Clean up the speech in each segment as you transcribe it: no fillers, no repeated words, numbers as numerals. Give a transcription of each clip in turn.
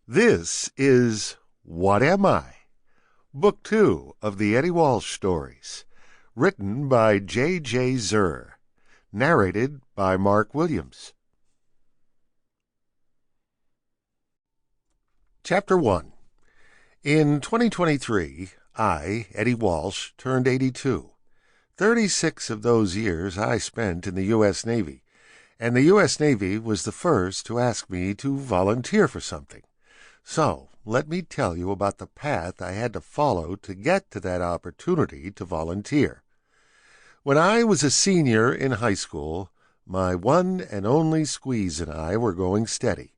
This is What Am I? Book 2 of the Eddie Walsh stories, written by J. Zerr, narrated by Mark Williams. Chapter 1. In 2023, I, Eddie Walsh, turned 82. 36 of those years I spent in the U.S. Navy, and the U.S. Navy was the first to ask me to volunteer for something. So, let me tell you about the path I had to follow to get to that opportunity to volunteer. When I was a senior in high school, my one and only squeeze and I were going steady.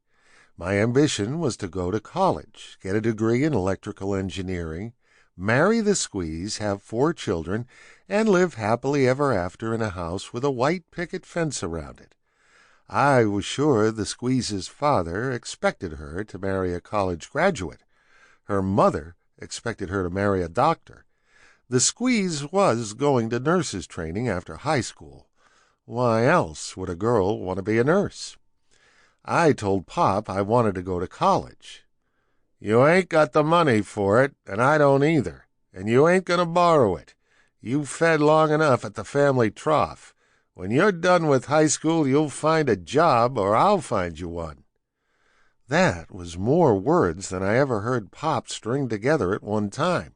My ambition was to go to college, get a degree in electrical engineering, marry the squeeze, have 4 children, and live happily ever after in a house with a white picket fence around it. I was sure the squeeze's father expected her to marry a college graduate. Her mother expected her to marry a doctor. The squeeze was going to nurse's training after high school. Why else would a girl want to be a nurse? I told Pop I wanted to go to college. "You ain't got the money for it, and I don't either, and you ain't going to borrow it. You've fed long enough at the family trough. When you're done with high school, you'll find a job, or I'll find you one." That was more words than I ever heard Pop string together at one time.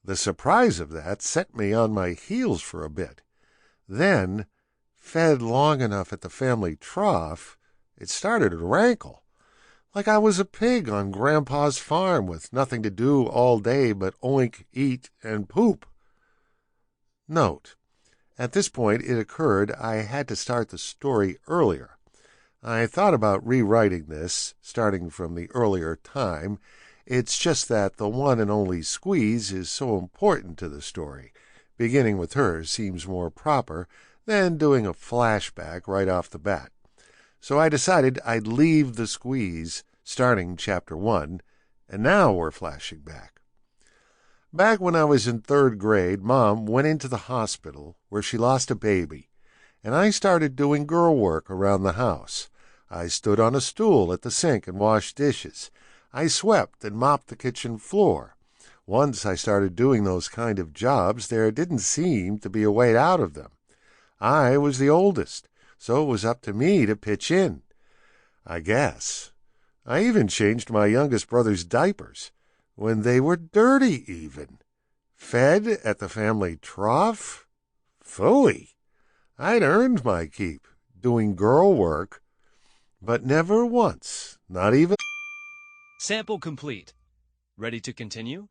The surprise of that set me on my heels for a bit. Then, fed long enough at the family trough, it started to rankle. Like I was a pig on Grandpa's farm with nothing to do all day but oink, eat, and poop. Note: at this point it occurred I had to start the story earlier. I thought about rewriting this, starting from the earlier time. It's just that the one and only squeeze is so important to the story. Beginning with her seems more proper than doing a flashback right off the bat. So I decided I'd leave the squeeze, starting Chapter 1, and now we're flashing back. Back when I was in 3rd grade, Mom went into the hospital where she lost a baby, and I started doing girl work around the house. I stood on a stool at the sink and washed dishes. I swept and mopped the kitchen floor. Once I started doing those kind of jobs, there didn't seem to be a way out of them. I was the oldest, so it was up to me to pitch in, I guess. I even changed my youngest brother's diapers, when they were dirty even. Fed at the family trough? Phooey! I'd earned my keep, doing girl work, but never once, not even... Sample complete. Ready to continue?